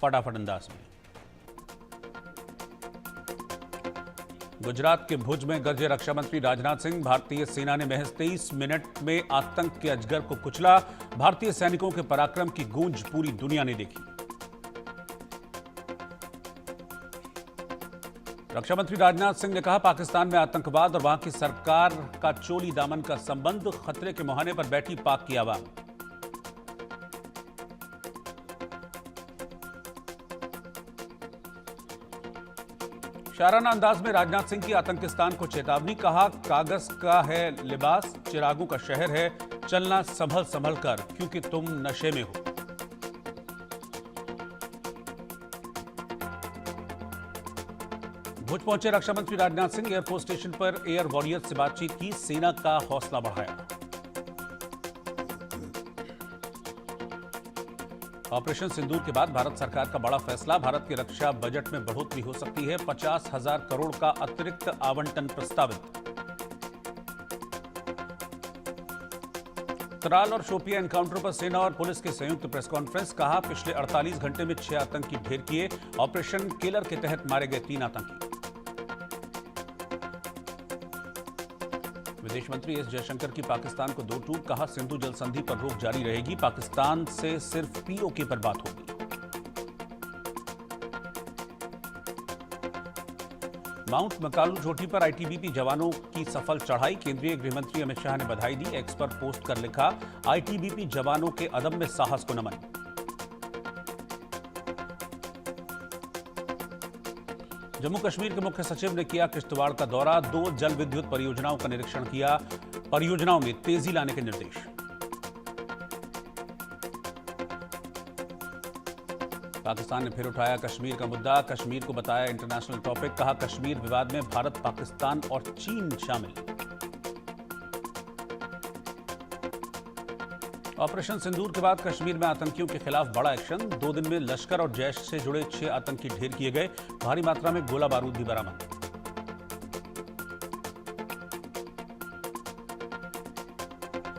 फटाफट अंदाज में। गुजरात के भुज में गरजे रक्षा मंत्री राजनाथ सिंह। भारतीय सेना ने महज 23 मिनट में आतंक के अजगर को कुचला। भारतीय सैनिकों के पराक्रम की गूंज पूरी दुनिया ने देखी। रक्षा मंत्री राजनाथ सिंह ने कहा, पाकिस्तान में आतंकवाद और वहां की सरकार का चोली दामन का संबंध, खतरे के मुहाने पर बैठी पाक की आवाम। शाराना अंदाज में राजनाथ सिंह की आतंकिस्तान को चेतावनी। कहा, कागज का है लिबास, चिरागों का शहर है, चलना संभल संभल कर क्योंकि तुम नशे में हो। भुज पहुंचे रक्षा मंत्री राजनाथ सिंह। एयरफोर्स स्टेशन पर एयर वॉरियर्स से बातचीत की, सेना का हौसला बढ़ाया। ऑपरेशन सिंदूर के बाद भारत सरकार का बड़ा फैसला, भारत के रक्षा बजट में बढ़ोतरी हो सकती है। 50,000 करोड़ का अतिरिक्त आवंटन प्रस्तावित। त्राल और शोपिया एनकाउंटर पर सेना और पुलिस की संयुक्त प्रेस कॉन्फ्रेंस। कहा, पिछले 48 घंटे में 6 आतंकी ढेर किए। ऑपरेशन केलर के तहत मारे गए 3 आतंकी। विदेश मंत्री एस जयशंकर की पाकिस्तान को 2 टूक। कहा, सिंधु जल संधि पर रोक जारी रहेगी, पाकिस्तान से सिर्फ पीओके पर बात होगी। माउंट मकालू चोटी पर आईटीबीपी जवानों की सफल चढ़ाई। केंद्रीय गृह मंत्री अमित शाह ने बधाई दी। एक्स पर पोस्ट कर लिखा, आईटीबीपी जवानों के अदम्य साहस को नमन। जम्मू कश्मीर के मुख्य सचिव ने किया किश्तवाड़ का दौरा। 2 जल विद्युत परियोजनाओं का निरीक्षण किया। परियोजनाओं में तेजी लाने के निर्देश। पाकिस्तान ने फिर उठाया कश्मीर का मुद्दा। कश्मीर को बताया इंटरनेशनल टॉपिक। कहा, कश्मीर विवाद में भारत, पाकिस्तान और चीन शामिल। ऑपरेशन सिंदूर के बाद कश्मीर में आतंकियों के खिलाफ बड़ा एक्शन। 2 दिन में लश्कर और जैश से जुड़े 6 आतंकी ढेर किए गए। भारी मात्रा में गोला बारूद भी बरामद।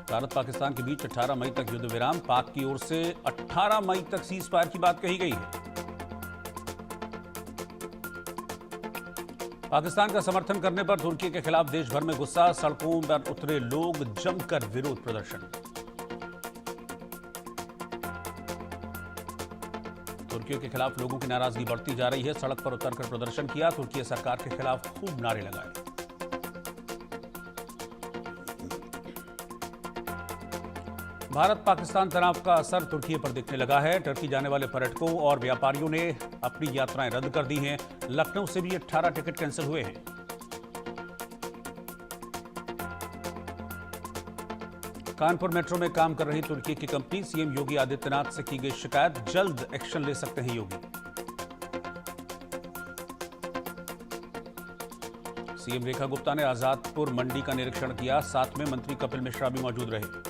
भारत पाकिस्तान के बीच 18 मई तक युद्ध विराम। पाक की ओर से 18 मई तक सीज फायर की बात कही गई है। पाकिस्तान का समर्थन करने पर तुर्की के खिलाफ देश भर में गुस्सा। सड़कों पर उतरे लोग, जमकर विरोध प्रदर्शन। तुर्कियों के खिलाफ लोगों की नाराजगी बढ़ती जा रही है। सड़क पर उतरकर प्रदर्शन किया। तुर्की सरकार के खिलाफ खूब नारे लगाए। भारत पाकिस्तान तनाव का असर तुर्की पर दिखने लगा है। टर्की जाने वाले पर्यटकों और व्यापारियों ने अपनी यात्राएं रद्द कर दी हैं। लखनऊ से भी 18 टिकट कैंसिल हुए हैं। कानपुर मेट्रो में काम कर रही तुर्की की कंपनी। सीएम योगी आदित्यनाथ से की गई शिकायत। जल्द एक्शन ले सकते हैं योगी। सीएम रेखा गुप्ता ने आजादपुर मंडी का निरीक्षण किया। साथ में मंत्री कपिल मिश्रा भी मौजूद रहे।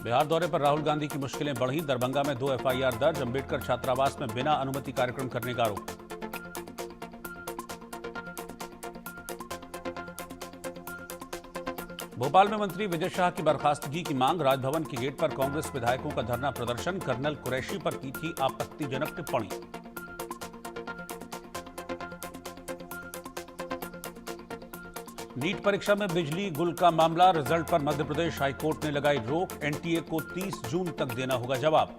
बिहार दौरे पर राहुल गांधी की मुश्किलें बढ़ी। दरभंगा में 2 एफआईआर दर्ज। अंबेडकर छात्रावास में बिना अनुमति कार्यक्रम करने का आरोप। भोपाल में मंत्री विजय शाह की बर्खास्तगी की मांग। राजभवन के गेट पर कांग्रेस विधायकों का धरना प्रदर्शन। कर्नल कुरैशी पर की थी आपत्तिजनक टिप्पणी। नीट परीक्षा में बिजली गुल का मामला। रिजल्ट पर मध्य प्रदेश हाईकोर्ट ने लगाई रोक। एनटीए को 30 जून तक देना होगा जवाब।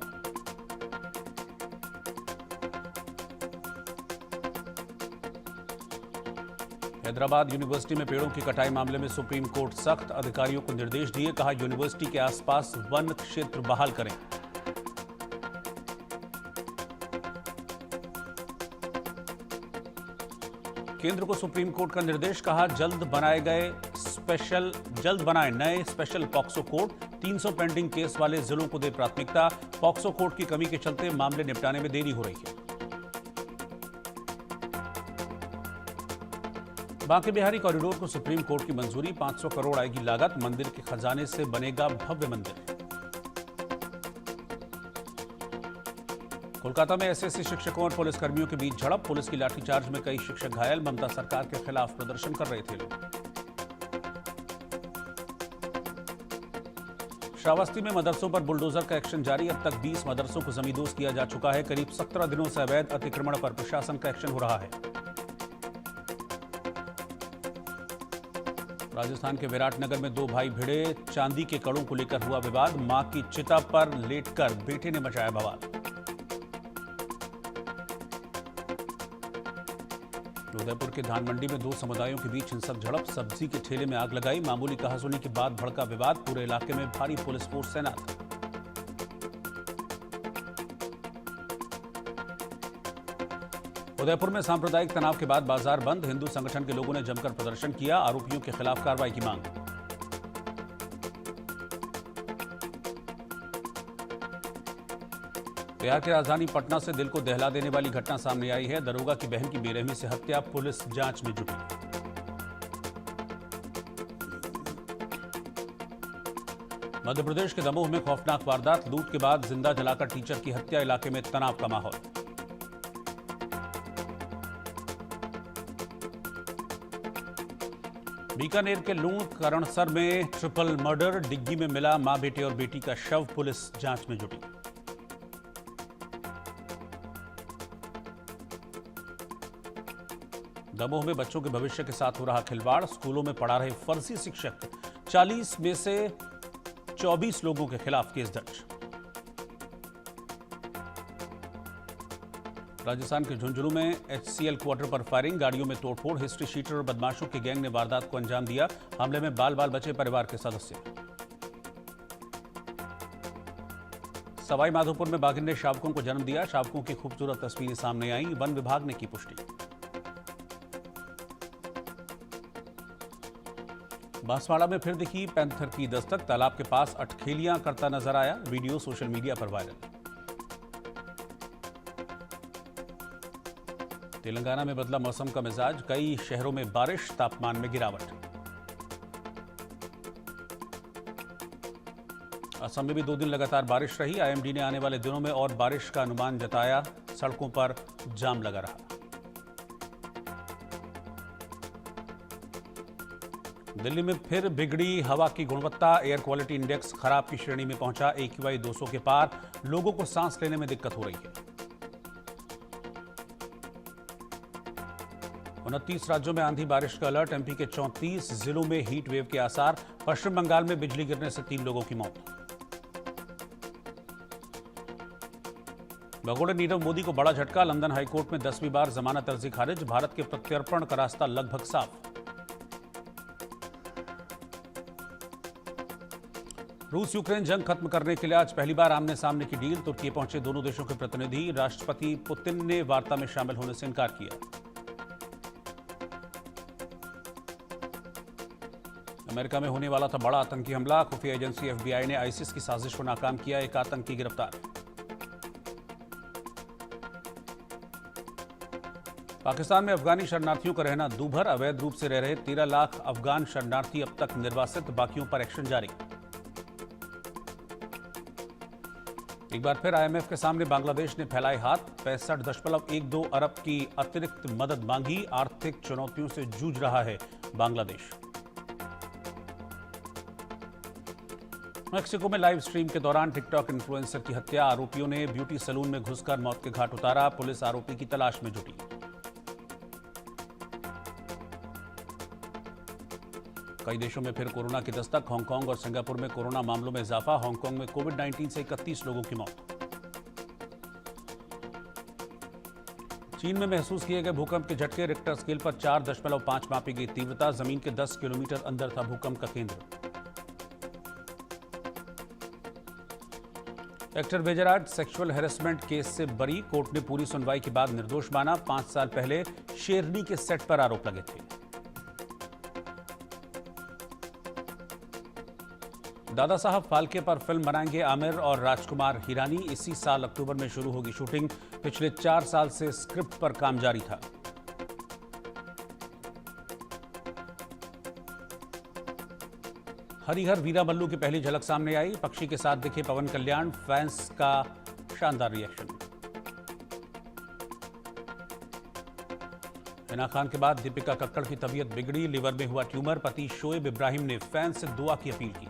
हैदराबाद यूनिवर्सिटी में पेड़ों की कटाई मामले में सुप्रीम कोर्ट सख्त। अधिकारियों को निर्देश दिए। कहा, यूनिवर्सिटी के आसपास वन क्षेत्र बहाल करें। केंद्र को सुप्रीम कोर्ट का निर्देश। कहा, जल्द बनाए नए special POCSO court. 300 pending case वाले जिलों को दे प्राथमिकता। पॉक्सो कोर्ट की कमी के चलते मामले निपटाने में देरी हो रही है। बांके बिहारी कॉरिडोर को सुप्रीम कोर्ट की मंजूरी। 500 करोड़ आएगी लागत। मंदिर के खजाने से बनेगा भव्य मंदिर। कोलकाता में एसएससी शिक्षकों और पुलिसकर्मियों के बीच झड़प। पुलिस की लाठीचार्ज में कई शिक्षक घायल। ममता सरकार के खिलाफ प्रदर्शन कर रहे थे लोग। श्रावस्ती में मदरसों पर बुलडोजर का एक्शन जारी। अब तक 20 मदरसों को जमींदोज किया जा चुका है। करीब 17 दिनों से अवैध अतिक्रमण पर प्रशासन का एक्शन हो रहा है। राजस्थान के विराटनगर में दो भाई भिड़े। चांदी के कड़ों को लेकर हुआ विवाद। मां की चिता पर लेटकर बेटे ने मचाया बवाल। उदयपुर के धान मंडी में दो समुदायों के बीच हिंसक झड़प। सब्जी के ठेले में आग लगाई। मामूली कहासुनी के बाद भड़का विवाद। पूरे इलाके में भारी पुलिस फोर्स तैनात। उदयपुर में सांप्रदायिक तनाव के बाद बाजार बंद। हिंदू संगठन के लोगों ने जमकर प्रदर्शन किया। आरोपियों के खिलाफ कार्रवाई की मांग। बिहार की राजधानी पटना से दिल को दहला देने वाली घटना सामने आई है। दरोगा की बहन की बेरहमी से हत्या। पुलिस जांच में जुटी। मध्य प्रदेश के दमोह में खौफनाक वारदात। लूट के बाद जिंदा जलाकर टीचर की हत्या। इलाके में तनाव का माहौल। बीकानेर के लूण करणसर में ट्रिपल मर्डर। डिग्गी में मिला मां बेटे और बेटी का शव। पुलिस जांच में जुटी। दमोह में बच्चों के भविष्य के साथ हो रहा खिलवाड़। स्कूलों में पढ़ा रहे फर्जी शिक्षक। 40 में से 24 लोगों के खिलाफ केस दर्ज। राजस्थान के झुंझुनू में HCL क्वार्टर पर फायरिंग। गाड़ियों में तोड़फोड़। हिस्ट्री शीटर और बदमाशों के गैंग ने वारदात को अंजाम दिया। हमले में बाल बाल बचे परिवार के सदस्य। सवाई माधोपुर में बाघिन ने शावकों को जन्म दिया। शावकों की खूबसूरत तस्वीरें सामने आई। वन विभाग ने की पुष्टि। बांसवाड़ा में फिर दिखी पैंथर की दस्तक। तालाब के पास अटखेलियां करता नजर आया। वीडियो सोशल मीडिया पर वायरल। तेलंगाना में बदला मौसम का मिजाज। कई शहरों में बारिश। तापमान में गिरावट। असम में भी 2 दिन लगातार बारिश रही। IMD ने आने वाले दिनों में और बारिश का अनुमान जताया। सड़कों पर जाम लगा रहा। दिल्ली में फिर बिगड़ी हवा की गुणवत्ता। एयर क्वालिटी इंडेक्स खराब की श्रेणी में पहुंचा। AQI 200 के पार। लोगों को सांस लेने में दिक्कत हो रही है। 29 राज्यों में आंधी बारिश का अलर्ट। MP के 34 जिलों में हीट वेव के आसार। पश्चिम बंगाल में बिजली गिरने से 3 लोगों की मौत। भगोड़े नीरव मोदी को बड़ा झटका। लंदन हाईकोर्ट में 10वीं बार जमानत अर्जी खारिज। भारत के प्रत्यर्पण का रास्ता लगभग साफ। रूस यूक्रेन जंग खत्म करने के लिए आज पहली बार आमने सामने की डील। तुर्की पहुंचे दोनों देशों के प्रतिनिधि। राष्ट्रपति पुतिन ने वार्ता में शामिल होने से इनकार किया। अमेरिका में होने वाला था बड़ा आतंकी हमला। खुफिया एजेंसी FBI ने ISIS की साजिश को नाकाम किया। एक आतंकी गिरफ्तार। पाकिस्तान में अफगानी शरणार्थियों का रहना दूभर। अवैध रूप से रह रहे 13 लाख अफगान शरणार्थी अब तक निर्वासित। बाकियों पर एक्शन जारी। एक बार फिर IMF के सामने बांग्लादेश ने फैलाए हाथ। 65.12 अरब की अतिरिक्त मदद मांगी। आर्थिक चुनौतियों से जूझ रहा है बांग्लादेश। मेक्सिको में लाइव स्ट्रीम के दौरान टिकटॉक इन्फ्लुएंसर की हत्या। आरोपियों ने ब्यूटी सैलून में घुसकर मौत के घाट उतारा। पुलिस आरोपी की तलाश में जुटी। कई देशों में फिर कोरोना की दस्तक। हांगकांग और सिंगापुर में कोरोना मामलों में इजाफा। हांगकांग में कोविड-19 से 31 लोगों की मौत। चीन में महसूस किए गए भूकंप के झटके। रिक्टर स्केल पर 4.5 मापी गई तीव्रता। जमीन के 10 किलोमीटर अंदर था भूकंप का केंद्र। एक्टर बेजराज सेक्सुअल हैरेसमेंट केस से बरी। कोर्ट ने पूरी सुनवाई के बाद निर्दोष माना। 5 साल पहले शेरनी के सेट पर आरोप लगे थे। दादा साहब फाल्के पर फिल्म बनाएंगे आमिर और राजकुमार हिरानी। इसी साल अक्टूबर में शुरू होगी शूटिंग। पिछले 4 साल से स्क्रिप्ट पर काम जारी था। हरिहर वीरामल्लू की पहली झलक सामने आई। पक्षी के साथ दिखे पवन कल्याण। फैंस का शानदार रिएक्शन। हिना खान के बाद दीपिका कक्कड़ की तबीयत बिगड़ी। लिवर में हुआ ट्यूमर। पति शोएब इब्राहिम ने फैंस से दुआ की अपील की।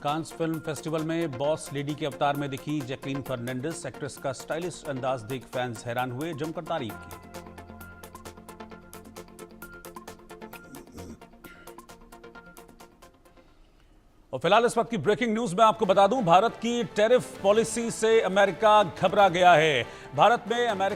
कांस फिल्म फेस्टिवल में बॉस लेडी के अवतार में दिखी जैकलीन फर्नांडिस। एक्ट्रेस का स्टाइलिश अंदाज देख फैंस हैरान हुए, जमकर तारीफ की। और फिलहाल इस वक्त की ब्रेकिंग न्यूज में आपको बता दूं, भारत की टैरिफ पॉलिसी से अमेरिका घबरा गया है। भारत में अमेरिका